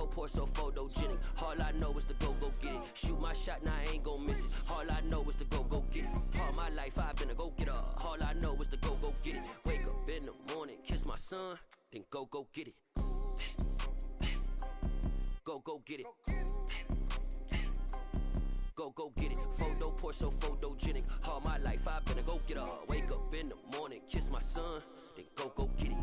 Photo poor, so photogenic. All I know is to go get it. Shoot my shot, now I ain't gon' miss it. All I know is to go get it. All my life I've been a go-getter. All I know is to go get it. Wake up in the morning, kiss my son, then go get it. Go get it. Go get it. Photo poor, so photogenic. All my life I've been a go-getter. Wake up in the morning, kiss my son, then go get it.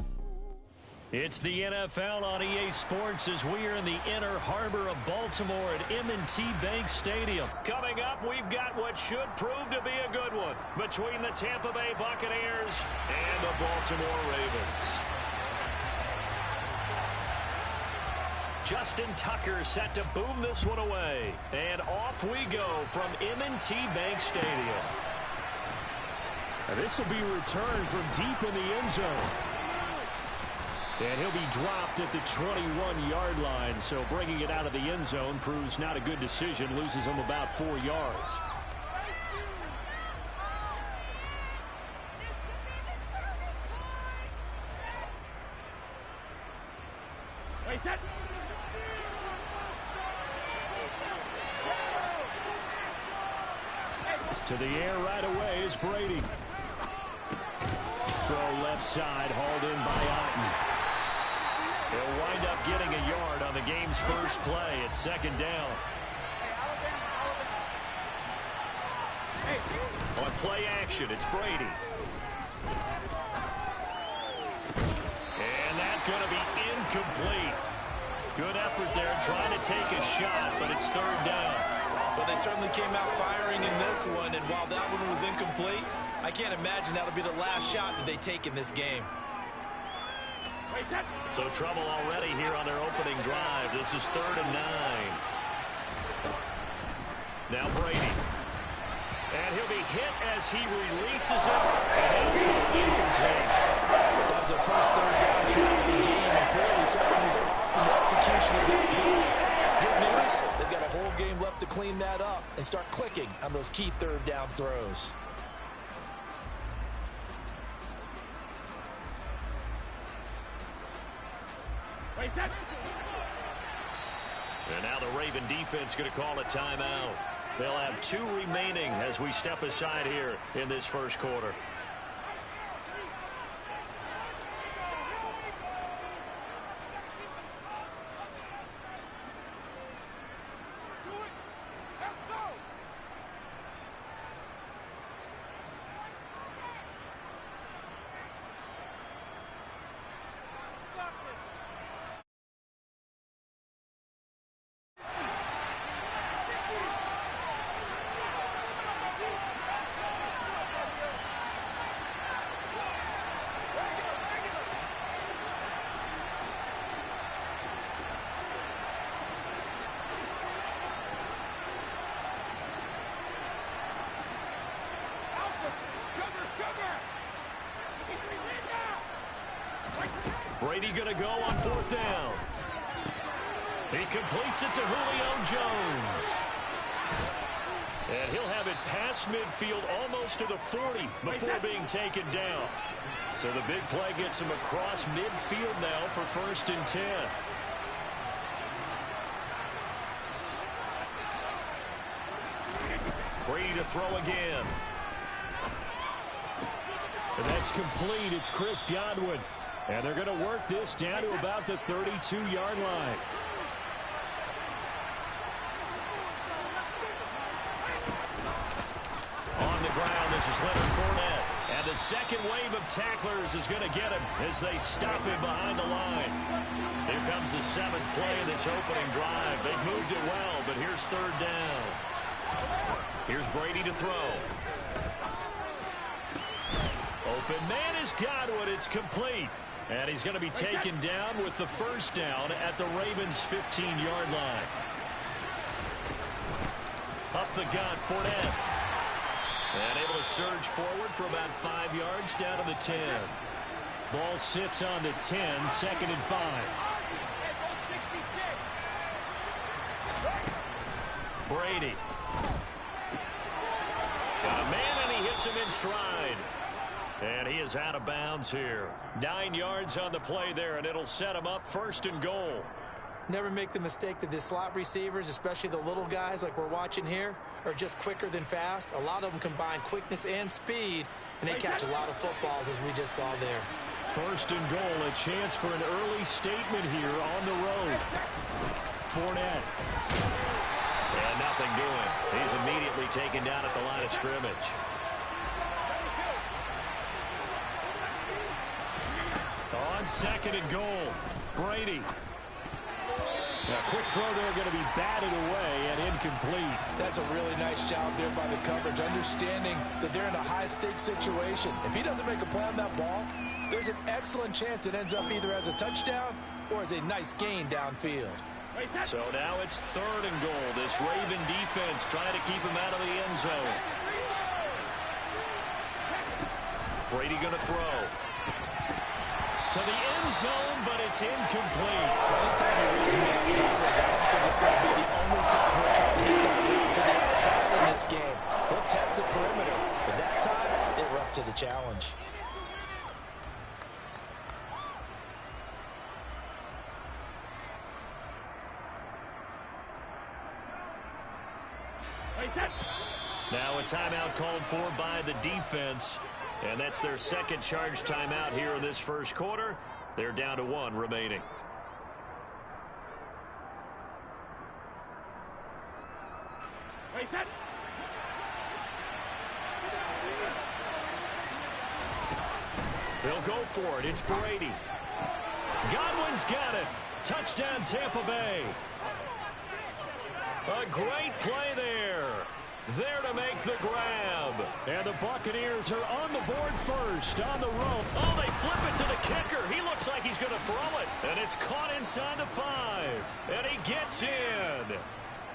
It's the NFL on EA Sports as we are in the inner harbor of Baltimore at M&T Bank Stadium. Coming up, we've got what should prove to be a good one between the Tampa Bay Buccaneers and the Baltimore Ravens. Justin Tucker set to boom this one away. And off we go from M&T Bank Stadium. And this will be returned from deep in the end zone. And he'll be dropped at the 21-yard line. So bringing it out of the end zone proves not a good decision. Loses him about 4 yards. To the air right away is Brady. Throw left side, hauled in by Otten. He'll wind up getting a yard on the game's first play at second down. On play action, it's Brady. And that's going to be incomplete. Good effort there trying to take a shot, but it's third down. Well, they certainly came out firing in this one, and while that one was incomplete, I can't imagine that'll be the last shot that they take in this game. So trouble already here on their opening drive. This is 3rd and 9. Now Brady. And he'll be hit as he releases it. And incomplete. That was their first third down try of the game, and clearly something was in the execution of that play. Good news, they've got a whole game left to clean that up and start clicking on those key third down throws. And now the Raven defense going to call a timeout. They'll have 2 remaining as we step aside here in this first quarter. Brady going to go on 4th down. He completes it to Julio Jones. And he'll have it past midfield almost to the 40 before being taken down. So the big play gets him across midfield now for 1st and 10. Brady to throw again. And that's complete. It's Chris Godwin. And they're going to work this down to about the 32-yard line. On the ground, this is Leonard Fournette. And the second wave of tacklers is going to get him as they stop him behind the line. Here comes the 7th play of this opening drive. They've moved it well, but here's 3rd down. Here's Brady to throw. Open man is Godwin. It's complete. And he's going to be taken down with the 1st down at the Ravens' 15-yard line. Up the gut, Fournette. And able to surge forward for about 5 yards down to the 10. Ball sits on the 10, 2nd and 5. Brady. Got a man, and he hits him in stride. And he is out of bounds here. 9 yards on the play there, and it'll set him up 1st and goal. Never make the mistake that the slot receivers, especially the little guys like we're watching here, are just quicker than fast. A lot of them combine quickness and speed, and they catch a lot of footballs, as we just saw there. First and goal, a chance for an early statement here on the road. Fournette. And nothing doing. He's immediately taken down at the line of scrimmage. On second and goal, Brady. A quick throw there going to be batted away and incomplete. That's a really nice job there by the coverage, understanding that they're in a high-stakes situation. If he doesn't make a play on that ball, there's an excellent chance it ends up either as a touchdown or as a nice gain downfield. So now it's third and goal. This Raven defense trying to keep him out of the end zone. Brady going to throw. To the end zone, but it's incomplete. Anytime he reads man coverage, I don't think it's going to be the only time he'll try to hit that route to the outside in this game. He'll test the perimeter, but that time, it were up to the challenge. Now a timeout called for by the defense. And that's their second charge timeout here in this first quarter. They're down to 1 remaining. They'll go for it. It's Brady. Godwin's got it. Touchdown, Tampa Bay. A great play there. There to make the grab. And the Buccaneers are on the board first, on the rope. Oh, they flip it to the kicker. He looks like he's going to throw it. And it's caught inside the 5. And he gets in.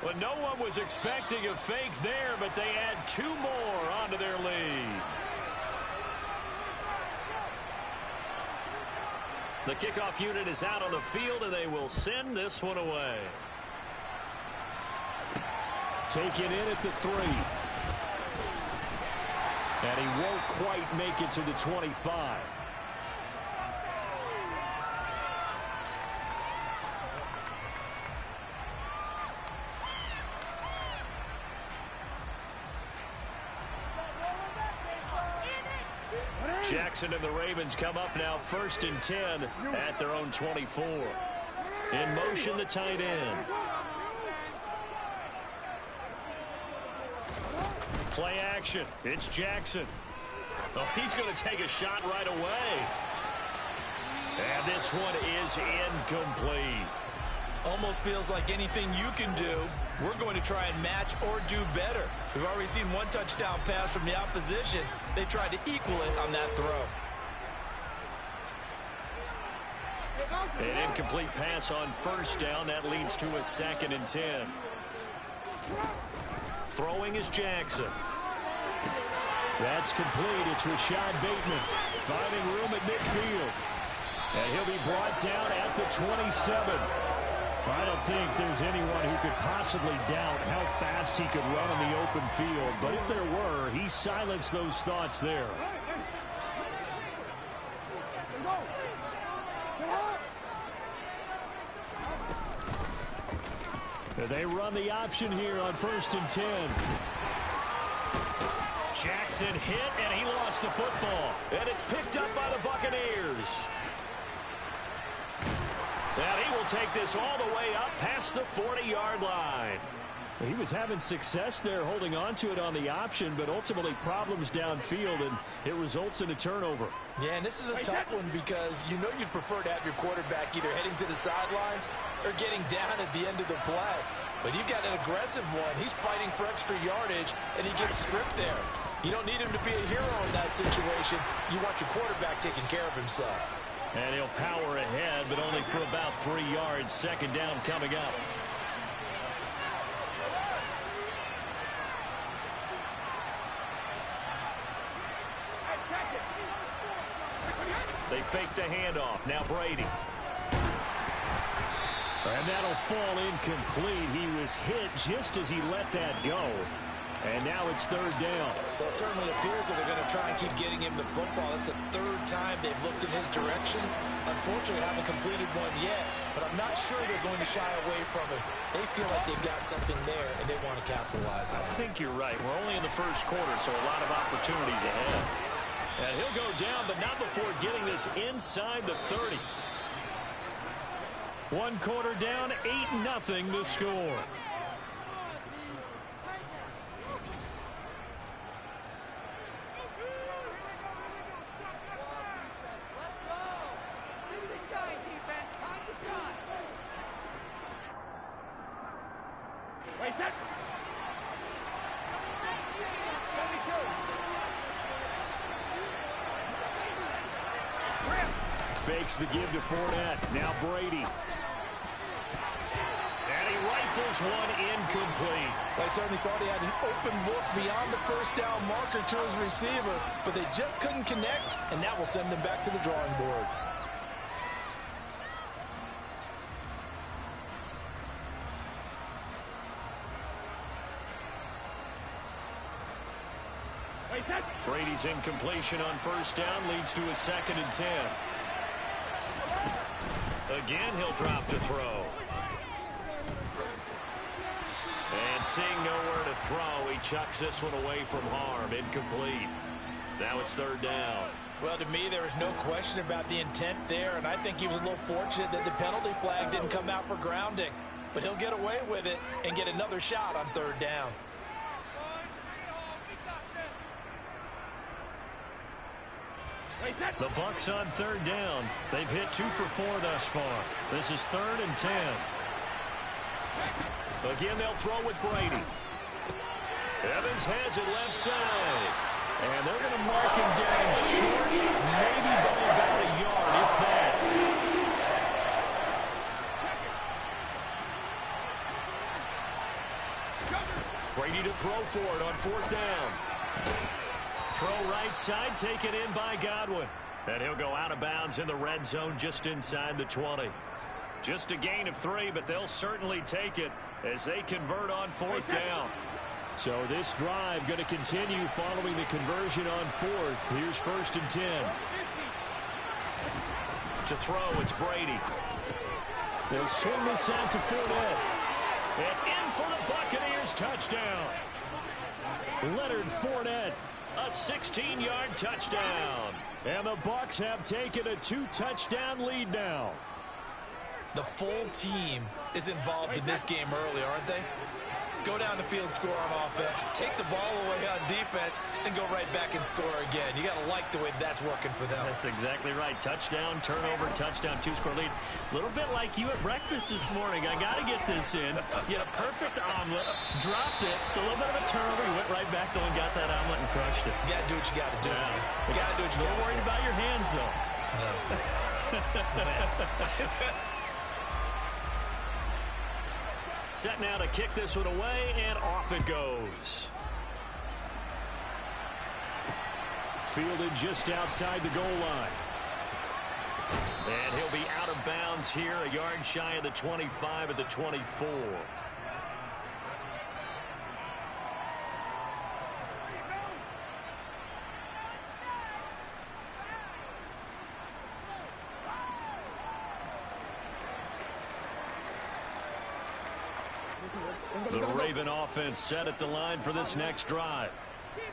Well, no one was expecting a fake there, but they add 2 more onto their lead. The kickoff unit is out on the field, and they will send this one away. Taken in at the 3. And he won't quite make it to the 25. Jackson and the Ravens come up now 1st and 10 at their own 24. In motion, the tight end. Play action. It's Jackson. Oh, he's going to take a shot right away. And this one is incomplete. Almost feels like anything you can do, we're going to try and match or do better. We've already seen 1 touchdown pass from the opposition. They tried to equal it on that throw. An incomplete pass on 1st down. That leads to a 2nd and 10. Throwing is Jackson. That's complete. It's Rashad Bateman finding room at midfield. And he'll be brought down at the 27. I don't think there's anyone who could possibly doubt how fast he could run on the open field. But if there were, he silenced those thoughts there. They run the option here on 1st and 10. Jackson hit, and he lost the football. And it's picked up by the Buccaneers. And he will take this all the way up past the 40-yard line. He was having success there holding on to it on the option, but ultimately problems downfield, and it results in a turnover. Yeah, and this is a tough one because you know you'd prefer to have your quarterback either heading to the sidelines or getting down at the end of the play. But you've got an aggressive one. He's fighting for extra yardage, and he gets stripped there. You don't need him to be a hero in that situation. You want your quarterback taking care of himself. And he'll power ahead, but only for about 3 yards. 2nd down coming up. They fake the handoff. Now Brady. And that'll fall incomplete. He was hit just as he let that go. And now it's third down. Well, it certainly appears that they're going to try and keep getting him the football. That's the third time they've looked in his direction. Unfortunately, haven't completed one yet, but I'm not sure they're going to shy away from it. They feel like they've got something there, and they want to capitalize on it. I think you're right. We're only in the first quarter, so a lot of opportunities ahead. And he'll go down, but not before getting this inside the 30. 1 quarter down, 8-0 the score. Fakes the give to Fournette. Now Brady. And he rifles one incomplete. I certainly thought he had an open look beyond the first down marker to his receiver, but they just couldn't connect, and that will send them back to the drawing board. Brady's incompletion on first down leads to a 2nd and 10. Again, he'll drop to throw. And seeing nowhere to throw, he chucks this one away from harm. Incomplete. Now it's 3rd down. Well, to me, there was no question about the intent there, and I think he was a little fortunate that the penalty flag didn't come out for grounding. But he'll get away with it and get another shot on 3rd down. The Bucs on 3rd down. They've hit 2 for 4 thus far. This is 3rd and 10. Again, they'll throw with Brady. Evans has it left side. And they're going to mark him down short, maybe by about a yard, if that. Brady to throw for it on 4th down. Throw right side, taken in by Godwin. And he'll go out of bounds in the red zone just inside the 20. Just a gain of 3, but they'll certainly take it as they convert on 4th down. So this drive going to continue following the conversion on 4th. Here's 1st and 10. To throw, it's Brady. They'll swing this out to Fournette. And in for the Buccaneers touchdown. Leonard Fournette. A 16-yard touchdown. And the Bucs have taken a 2-touchdown lead now. The full team is involved in this game early, aren't they? Go down the field, score on offense, take the ball away on defense, and go right back and score again. You got to like the way that's working for them. That's exactly right. Touchdown, turnover, touchdown, 2-score lead. A little bit like you at breakfast this morning. I got to get this in. You had a perfect omelet, dropped it, so a little bit of a turnover. You went right back though and got that omelet and crushed it. You got to do what you got to do. Yeah. You got to do what you got to do. Don't worry about your hands, though. No. Set now to kick this one away, and off it goes. Fielded just outside the goal line. And he'll be out of bounds here, a yard shy of the 25 at the 24. The Raven offense set at the line for this next drive.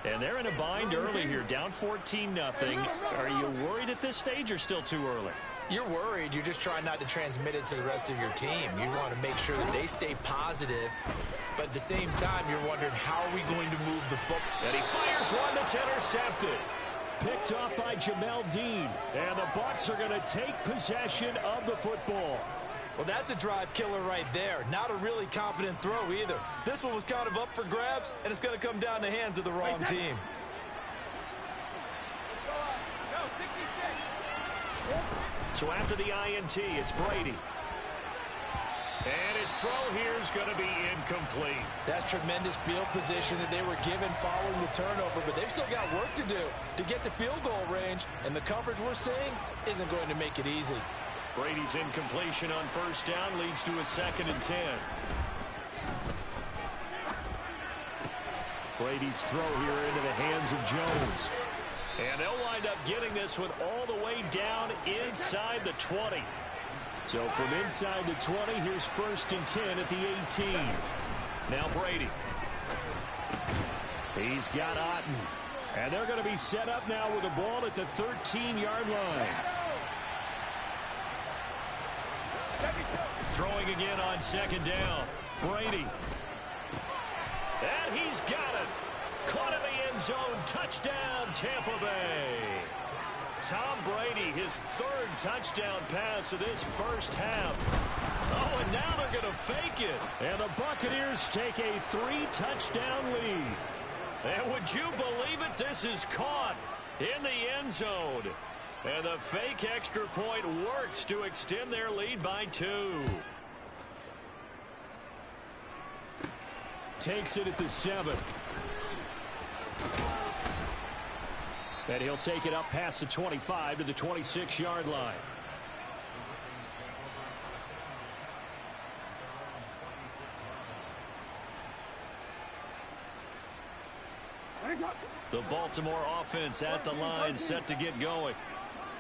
And they're in a bind early here, down 14-0. Are you worried at this stage or still too early? You're worried. You're just trying not to transmit it to the rest of your team. You want to make sure that they stay positive. But at the same time, you're wondering, how are we going to move the football? And he fires one that's intercepted. Picked off by Jamel Dean. And the Bucs are going to take possession of the football. Well, that's a drive killer right there. Not a really confident throw either. This one was kind of up for grabs, and it's going to come down the hands of the wrong team. So after the INT, it's Brady. And his throw here is going to be incomplete. That's tremendous field position that they were given following the turnover, but they've still got work to do to get to field goal range, and the coverage we're seeing isn't going to make it easy. Brady's incompletion on first down leads to a 2nd and 10. Brady's throw here into the hands of Jones. And they'll wind up getting this one all the way down inside the 20. So from inside the 20, here's 1st and 10 at the 18. Now Brady. He's got Otten. And they're going to be set up now with the ball at the 13-yard line. Throwing again on 2nd down. Brady. And he's got it. Caught in the end zone. Touchdown, Tampa Bay. Tom Brady, his 3rd touchdown pass of this first half. Oh, and now they're going to fake it. And the Buccaneers take a 3-touchdown lead. And would you believe it? This is caught in the end zone. And the fake extra point works to extend their lead by 2. Takes it at the 7. And he'll take it up past the 25 to the 26-yard line. The Baltimore offense at the line, set to get going.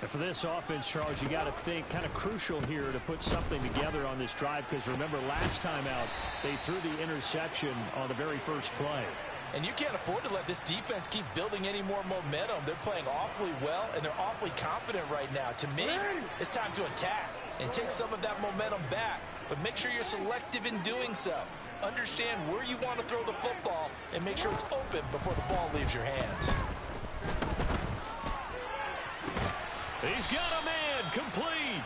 And for this offense, Charles, you got to think kind of crucial here to put something together on this drive, because remember last time out they threw the interception on the very first play. And you can't afford to let this defense keep building any more momentum. They're playing awfully well, and they're awfully confident right now. To me, it's time to attack and take some of that momentum back, but make sure you're selective in doing so. Understand where you want to throw the football and make sure it's open before the ball leaves your hands. He's got a man complete.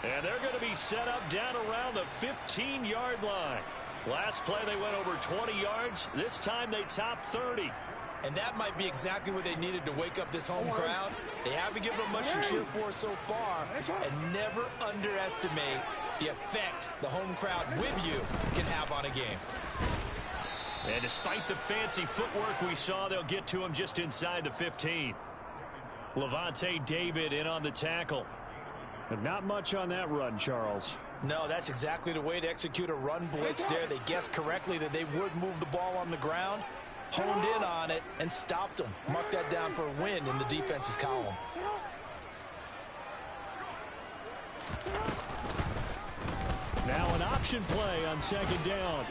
And they're going to be set up down around the 15-yard line. Last play they went over 20 yards. This time they topped 30. And that might be exactly what they needed to wake up this home crowd. They haven't given them much to cheer for so far. And never underestimate the effect the home crowd with you can have on a game. And despite the fancy footwork we saw, they'll get to him just inside the 15. Levante David in on the tackle. But not much on that run, Charles. No, that's exactly the way to execute a run blitz there. They guessed correctly that they would move the ball on the ground, honed in on it, and stopped them. Mark that down for a win in the defense's column. Now an option play on 2nd down.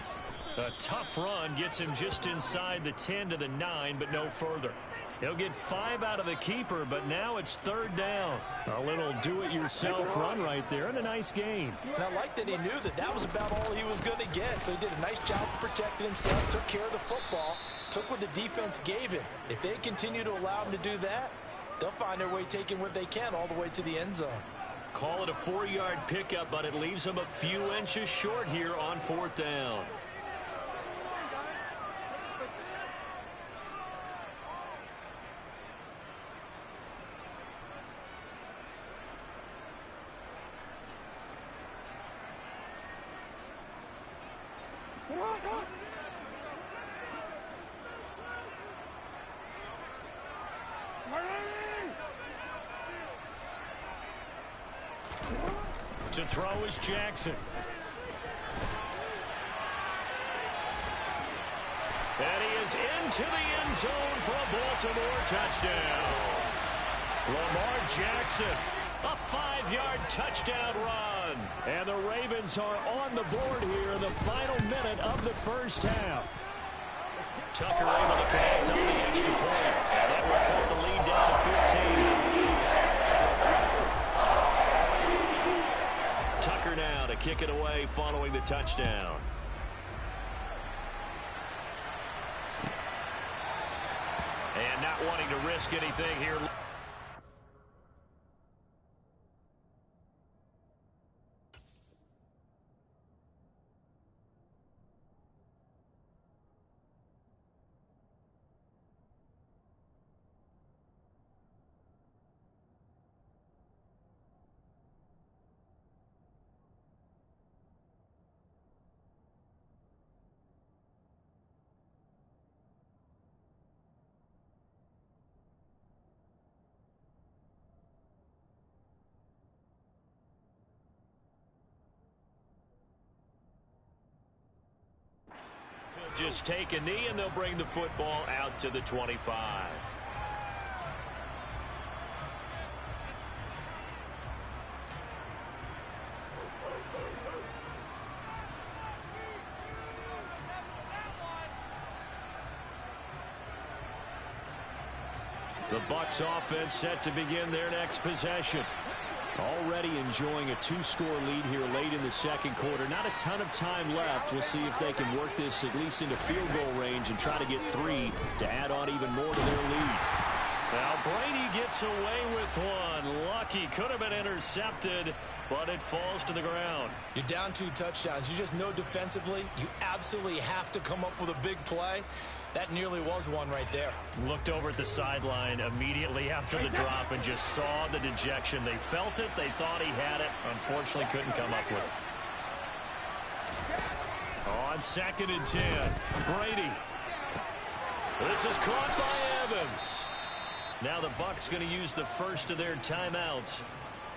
A tough run gets him just inside the 10 to the 9, but no further. He'll get 5 out of the keeper, but now it's 3rd down. A little do-it-yourself run right there, and a nice gain. And I like that he knew that that was about all he was going to get, so he did a nice job of protecting himself, took care of the football, took what the defense gave him. If they continue to allow him to do that, they'll find their way taking what they can all the way to the end zone. Call it a 4-yard pickup, but it leaves him a few inches short here on 4th down. To throw is Jackson. And he is into the end zone for a Baltimore touchdown. Lamar Jackson, a 5-yard touchdown run. And the Ravens are on the board here in the final minute of the first half. Tucker able to connect on the extra point. And that will cut the lead down to 15. Tucker now to kick it away following the touchdown. And not wanting to risk anything here. just take a knee, and they'll bring the football out to the 25. The Bucs offense set to begin their next possession. Already enjoying a 2-score lead here late in the second quarter. Not a ton of time left. We'll see if they can work this at least into field goal range and try to get 3 to add on even more to their lead. Now Brady gets away with one. Lucky, could have been intercepted, but it falls to the ground. You're down 2 touchdowns. You just know defensively you absolutely have to come up with a big play. That nearly was one right there. Looked over at the sideline immediately after the drop and just saw the dejection. They felt it. They thought he had it. Unfortunately, couldn't come up with it. On 2nd and 10, Brady. This is caught by Evans. Now the Bucs going to use the first of their timeouts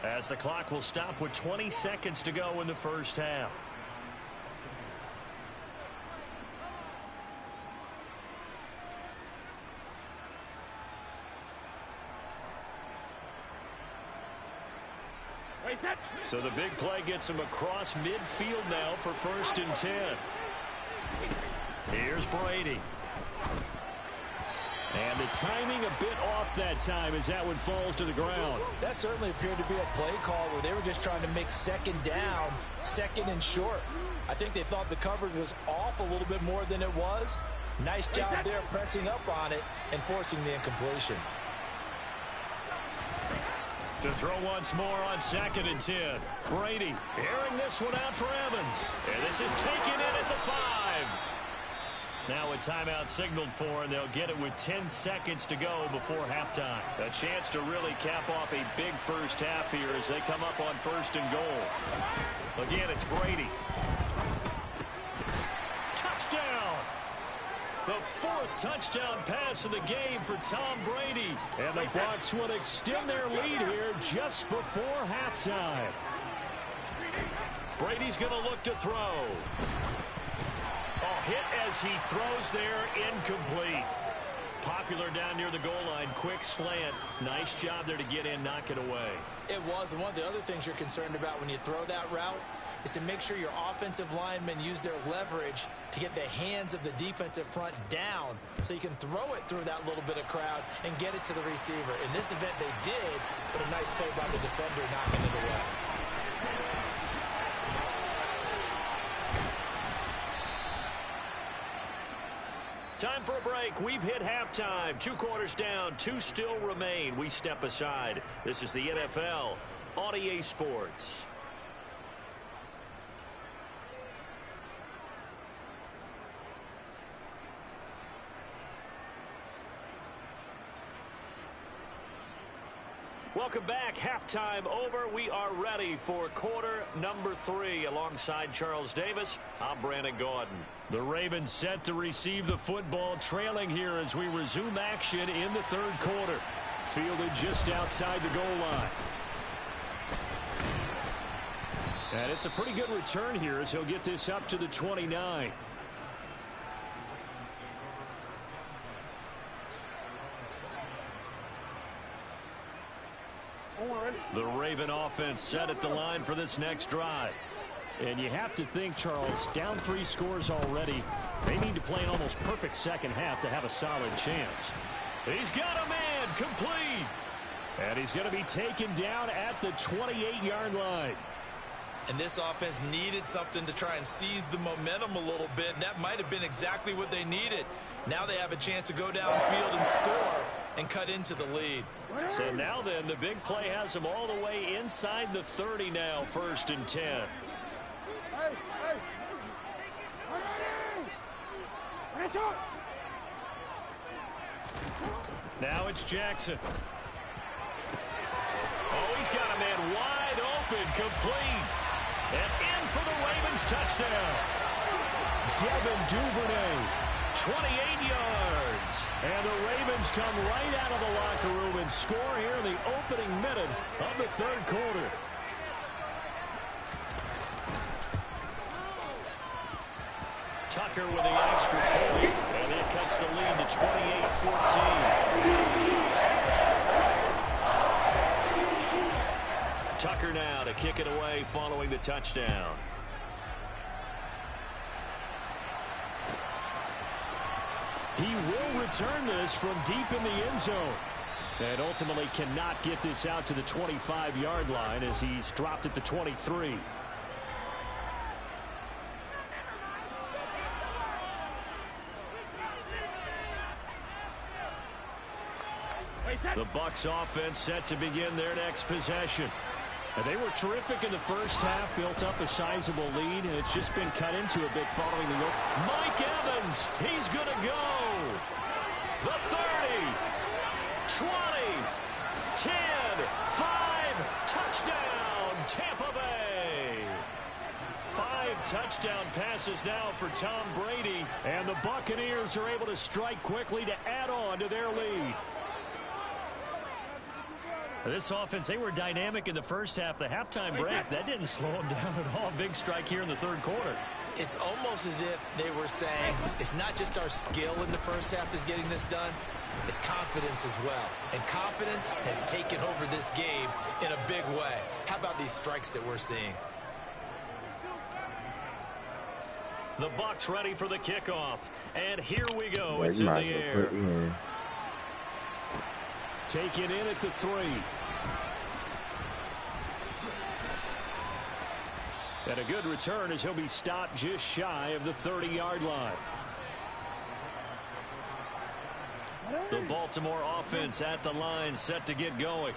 as the clock will stop with 20 seconds to go in the first half. So the big play gets him across midfield now for 1st and 10. Here's Brady. And the timing a bit off that time as that one falls to the ground. That certainly appeared to be a play call where they were just trying to make 2nd down, 2nd and short. I think they thought the coverage was off a little bit more than it was. Nice job there pressing up on it and forcing the incompletion. To throw once more on 2nd and 10. Brady airing this one out for Evans. And this is taken in at the 5. Now a timeout signaled for, and they'll get it with 10 seconds to go before halftime. A chance to really cap off a big first half here as they come up on 1st and goal. Again, it's Brady. Touchdown! The 4th touchdown pass of the game for Tom Brady. And the Bucs will extend their lead here just before halftime. Brady's going to look to throw. A hit as he throws there, incomplete. Popular down near the goal line, quick slant. Nice job there to get in, knock it away. It was, and one of the other things you're concerned about when you throw that route is to make sure your offensive linemen use their leverage to get the hands of the defensive front down so you can throw it through that little bit of crowd and get it to the receiver. In this event, they did, but a nice play by the defender knocking it away. Time for a break. We've hit halftime. 2 quarters down, 2 still remain. We step aside. This is the NFL on EA Sports. Welcome back. Halftime over. We are ready for quarter number 3. Alongside Charles Davis, I'm Brandon Gaudin. The Ravens set to receive the football, trailing here as we resume action in the 3rd quarter. Fielded just outside the goal line. And it's a pretty good return here as he'll get this up to the 29. The Raven offense set at the line for this next drive. And you have to think, Charles, down 3 scores already. They need to play an almost perfect second half to have a solid chance. He's got a man, complete. And he's going to be taken down at the 28-yard line. And this offense needed something to try and seize the momentum a little bit, and that might have been exactly what they needed. Now they have a chance to go downfield and score and cut into the lead. So now then, the big play has them all the way inside the 30 now, 1st and 10. Now it's Jackson. Oh, he's got a man wide open, complete. And in for the Ravens touchdown. Devin Duvernay, 28 yards. And the Ravens come right out of the locker room and score here in the opening minute of the 3rd quarter. Tucker with the extra point, and that cuts the lead to 28-14. Tucker now to kick it away following the touchdown. He will return this from deep in the end zone. And ultimately cannot get this out to the 25-yard line as he's dropped at the 23. The Bucs offense set to begin their next possession. And they were terrific in the first half, built up a sizable lead, and it's just been cut into a bit following the goal. Mike Evans, he's going to go. The 30, 20, 10, 5, touchdown, Tampa Bay. 5 touchdown passes now for Tom Brady, and the Buccaneers are able to strike quickly to add on to their lead. This offense, they were dynamic in the first half. The halftime break, that didn't slow them down at all. Big strike here in the third quarter. It's almost as if they were saying, it's not just our skill in the first half that's getting this done, it's confidence as well. And confidence has taken over this game in a big way. How about these strikes that we're seeing? The Bucs ready for the kickoff. And here we go. It's in the air. Taken in at the 3. And a good return as he'll be stopped just shy of the 30-yard line. The Baltimore offense at the line, set to get going.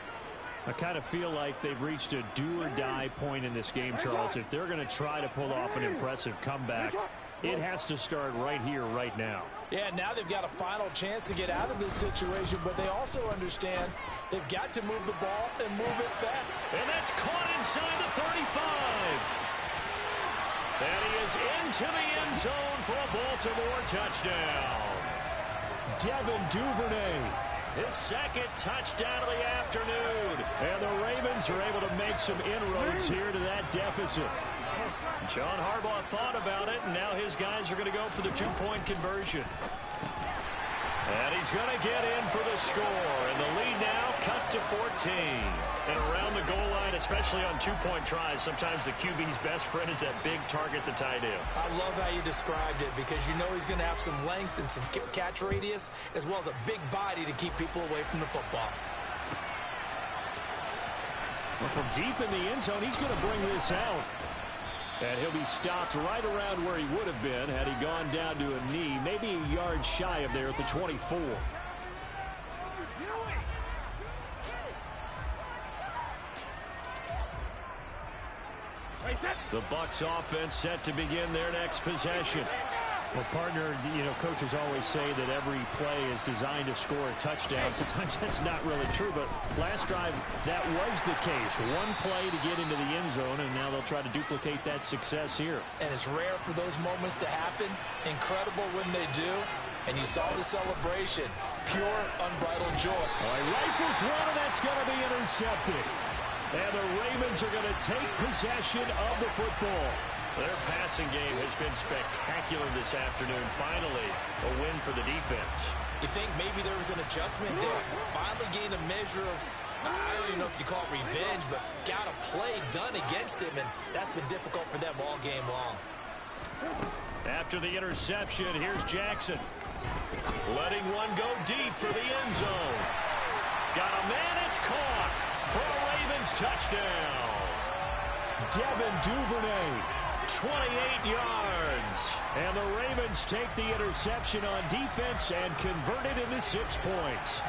I kind of feel like they've reached a do-or-die point in this game, Charles. If they're going to try to pull off an impressive comeback, it has to start right here, right now. Yeah, now they've got a final chance to get out of this situation, but they also understand they've got to move the ball and move it back. And that's caught inside the 35. And he is into the end zone for a Baltimore touchdown. Devin Duvernay, his second touchdown of the afternoon. And the Ravens are able to make some inroads here to that deficit. John Harbaugh thought about it, and now his guys are going to go for the 2-point conversion. And he's going to get in for the score. And the lead now cut to 14. And around the goal line, especially on 2-point tries, sometimes the QB's best friend is that big target, the tight end. I love how you described it because you know he's going to have some length and some catch radius as well as a big body to keep people away from the football. Well, from deep in the end zone, he's going to bring this out. And he'll be stopped right around where he would have been had he gone down to a knee, maybe a yard shy of there at the 24. The Bucs offense set to begin their next possession. Well, partner, coaches always say that every play is designed to score a touchdown. Sometimes that's not really true, but last drive, that was the case. One play to get into the end zone, and now they'll try to duplicate that success here. And it's rare for those moments to happen. Incredible when they do. And you saw the celebration. Pure, unbridled joy. Well, he rifles one, and that's going to be intercepted. And the Ravens are going to take possession of the football. Their passing game has been spectacular this afternoon. Finally, a win for the defense. You think maybe there was an adjustment there? Finally gained a measure of, I don't even know if you call it revenge, but got a play done against him, and that's been difficult for them all game long. After the interception, here's Jackson. Letting one go deep for the end zone. Got a man, it's caught for a Ravens touchdown. Devin Duvernay. 28 yards. And the Ravens take the interception on defense and convert it into 6 points.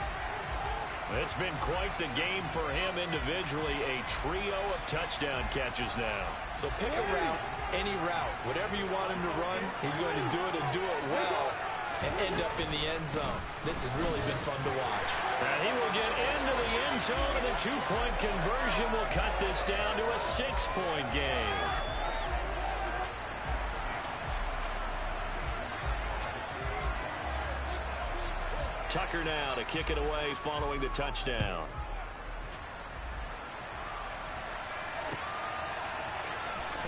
It's been quite the game for him individually. A trio of touchdown catches now. So pick a route, any route. Whatever you want him to run, he's going to do it and do it well and end up in the end zone. This has really been fun to watch. And he will get into the end zone, and the 2-point conversion will cut this down to a 6-point game. Tucker now to kick it away following the touchdown.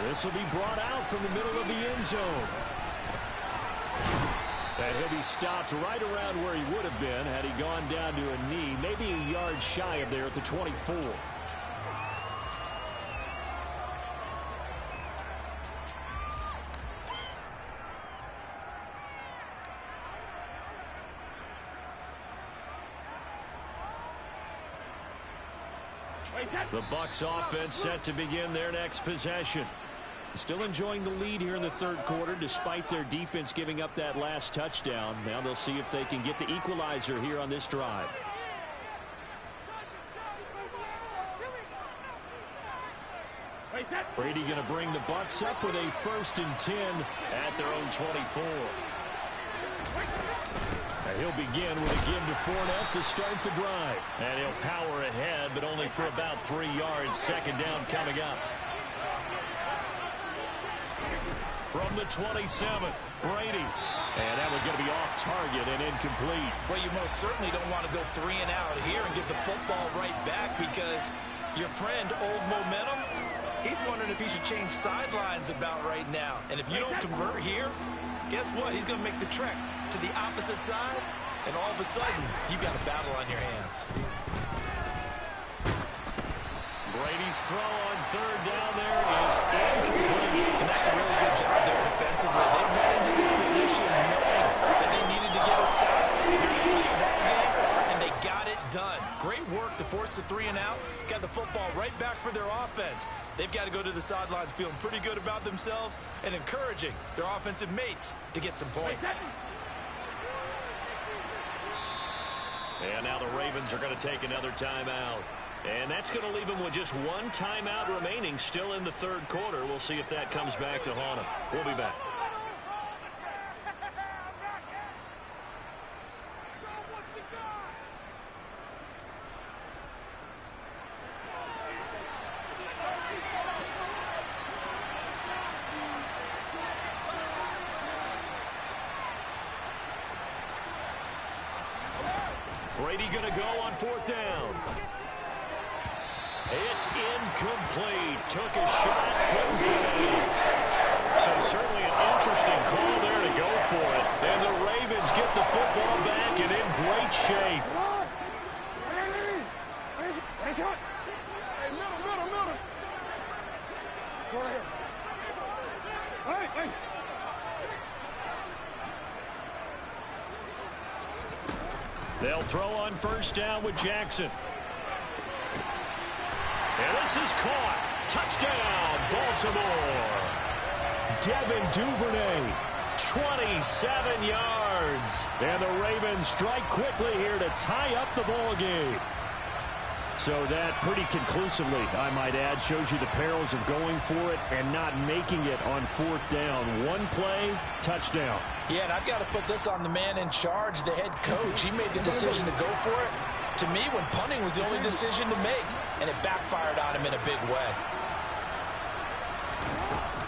This will be brought out from the middle of the end zone. And he'll be stopped right around where he would have been had he gone down to a knee, maybe a yard shy of there at the 24. The Bucs offense set to begin their next possession. Still enjoying the lead here in the third quarter despite their defense giving up that last touchdown. Now they'll see if they can get the equalizer here on this drive. Brady going to bring the Bucs up with a 1st and 10 at their own 24. He'll begin with a give to Fournette to start the drive. And he'll power ahead, but only for about 3 yards. 2nd down coming up. From the 27, Brady. And that one's going to be off target and incomplete. Well, you most certainly don't want to go 3 and out here and get the football right back because your friend, Old Momentum, he's wondering if he should change sidelines about right now. And if you don't convert here, guess what? He's going to make the trek to the opposite side, and all of a sudden, you've got a battle on your hands. Brady's throw on 3rd down there is incomplete. And that's a really good job there defensively. They went into this position knowing that they needed to get a stop during a tight ball game, and they got it done. Great work to force the 3 and out. Got the football right back for their offense. They've got to go to the sidelines feeling pretty good about themselves and encouraging their offensive mates to get some points. And now the Ravens are going to take another timeout. And that's going to leave them with just 1 timeout remaining still in the third quarter. We'll see if that comes back to haunt them. We'll be back. Brady going to go on 4th down. It's incomplete. Took a shot, couldn't get it. So certainly an interesting call there to go for it. And the Ravens get the football back and in great shape. Go ahead. Hey. They'll throw on 1st down with Jackson. And this is caught. Touchdown, Baltimore. Devin Duvernay, 27 yards. And the Ravens strike quickly here to tie up the ball game. So that pretty conclusively, I might add, shows you the perils of going for it and not making it on 4th down. 1 play, touchdown. Yeah, and I've got to put this on the man in charge, the head coach. He made the decision to go for it. To me, when punting was the only decision to make, and it backfired on him in a big way.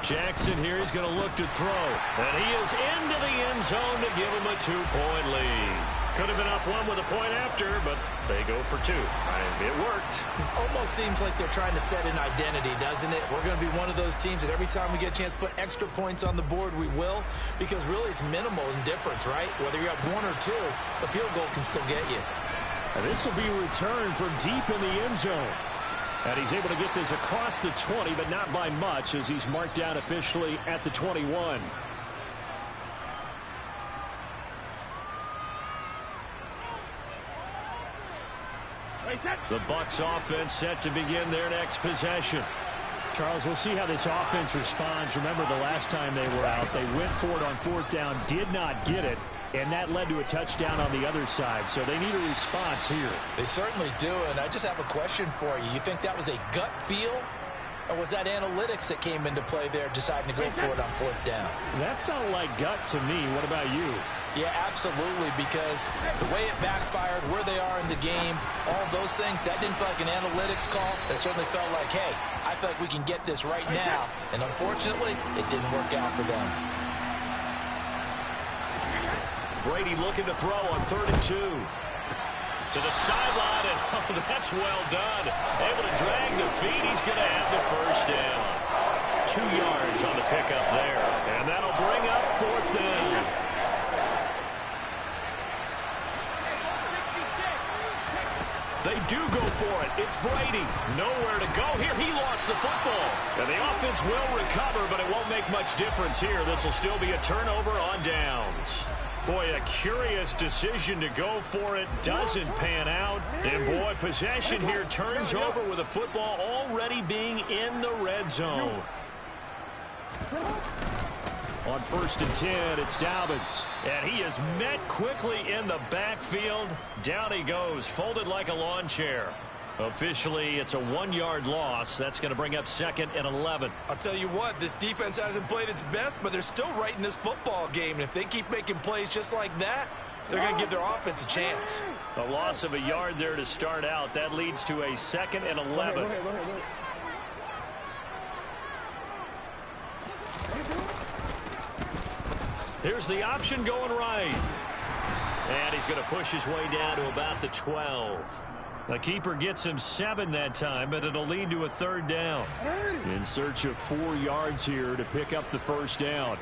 Jackson here is going to look to throw. And he is into the end zone to give him a 2-point lead. Could have been up 1 with a point after, but they go for 2. It worked. It almost seems like they're trying to set an identity, doesn't it? We're going to be one of those teams that every time we get a chance to put extra points on the board, we will. Because really, it's minimal in difference, right? Whether you're up 1 or 2, a field goal can still get you. And this will be returned from deep in the end zone. And he's able to get this across the 20, but not by much, as he's marked down officially at the 21. The Bucs offense set to begin their next possession. Charles, we'll see how this offense responds. Remember, the last time they were out, they went for it on 4th down, did not get it, and that led to a touchdown on the other side. So they need a response here. They certainly do, and I just have a question for you. You think that was a gut feel, or was that analytics that came into play there deciding to go for it on 4th down? That felt like gut to me. What about you? Yeah, absolutely, because the way it backfired, where they are in the game, all those things, that didn't feel like an analytics call. That certainly felt like, hey, I feel like we can get this right now. And unfortunately, it didn't work out for them. Brady looking to throw on 3rd and 2. To the sideline, and oh, that's well done. Able to drag the feet. He's going to have the 1st down. 2 yards on the pickup there. And that'll bring up 4th down. They do go for it. It's Brady. Nowhere to go here. He lost the football. And the offense will recover, but it won't make much difference here. This will still be a turnover on downs. Boy, a curious decision to go for it. Doesn't pan out. And, boy, possession here turns over with the football already being in the red zone. On 1st and 10, it's Dobbins. And he is met quickly in the backfield. Down he goes, folded like a lawn chair. Officially, it's a 1-yard loss. That's going to bring up 2nd and 11. I'll tell you what, this defense hasn't played its best, but they're still right in this football game. And if they keep making plays just like that, they're going to give their offense a chance. A loss of a yard there to start out. That leads to a 2nd and 11. Here's the option going right. And he's going to push his way down to about the 12. The keeper gets him 7 that time, but it'll lead to a 3rd down. In search of 4 yards here to pick up the 1st down.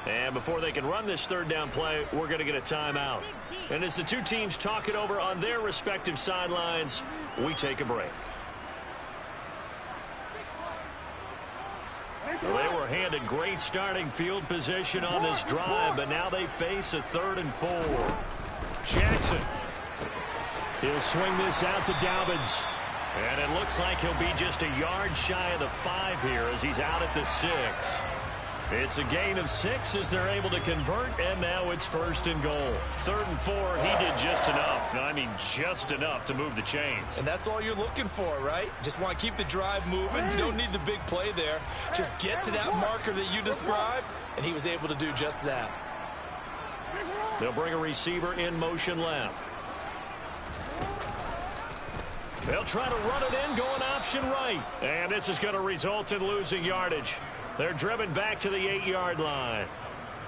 And before they can run this 3rd down play, we're going to get a timeout. And as the two teams talk it over on their respective sidelines, we take a break. So they were handed great starting field position on this drive, but now they face a 3rd and 4. Jackson. He'll swing this out to Dobbins. And it looks like he'll be just a yard shy of the 5 here as he's out at the 6. It's a gain of 6 as they're able to convert, and now it's 1st and goal. 3rd and 4, he did just enough. I mean, just enough to move the chains. And that's all you're looking for, right? Just want to keep the drive moving. You don't need the big play there. Just get to that marker that you described, and he was able to do just that. They'll bring a receiver in motion left. They'll try to run it in, going option right. And this is going to result in losing yardage. They're driven back to the 8-yard line.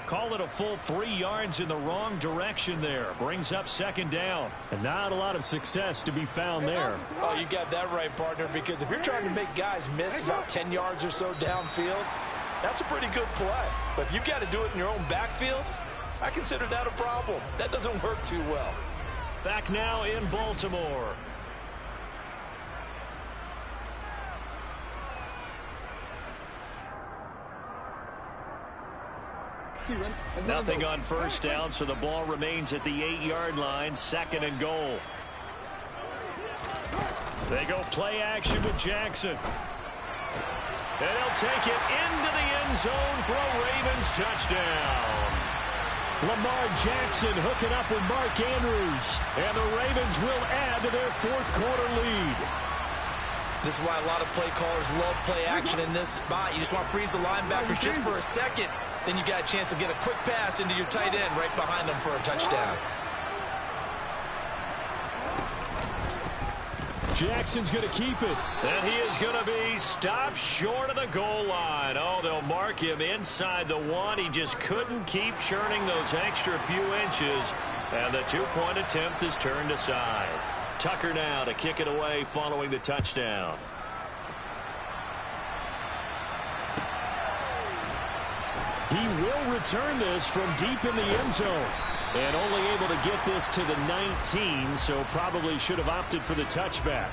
Call it a full 3 yards in the wrong direction there. Brings up 2nd down. And not a lot of success to be found there. Oh, you got that right, partner, because if you're trying to make guys miss about 10 yards or so downfield, that's a pretty good play. But if you've got to do it in your own backfield, I consider that a problem. That doesn't work too well. Back now in Baltimore. Nothing on 1st down, so the ball remains at the 8-yard line, 2nd and goal. They go play action with Jackson. And he'll take it into the end zone for a Ravens touchdown. Lamar Jackson hooking up with Mark Andrews. And the Ravens will add to their 4th quarter lead. This is why a lot of play callers love play action in this spot. You just want to freeze the linebackers just for a second. Then you got a chance to get a quick pass into your tight end right behind them for a touchdown. Jackson's going to keep it. And he is going to be stopped short of the goal line. Oh, they'll mark him inside the 1. He just couldn't keep churning those extra few inches. And the 2-point attempt is turned aside. Tucker now to kick it away following the touchdown. He will return this from deep in the end zone. And only able to get this to the 19, so probably should have opted for the touchback.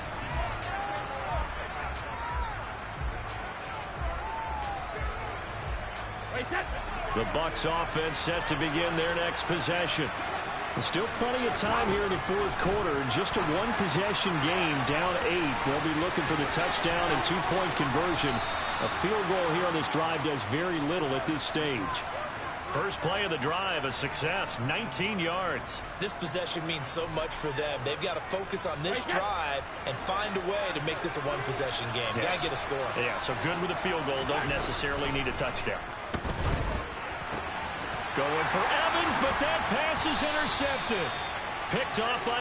The Bucs offense set to begin their next possession. There's still plenty of time here in the 4th quarter. Just a 1-possession game, down 8. They'll be looking for the touchdown and 2-point conversion. A field goal here on this drive does very little at this stage. First play of the drive, a success, 19 yards. This possession means so much for them. They've got to focus on this drive and find a way to make this a 1-possession game. Yes. Got to get a score. Yeah, so good with a field goal. Don't necessarily need a touchdown. Going for Evans, but that pass is intercepted. Picked off by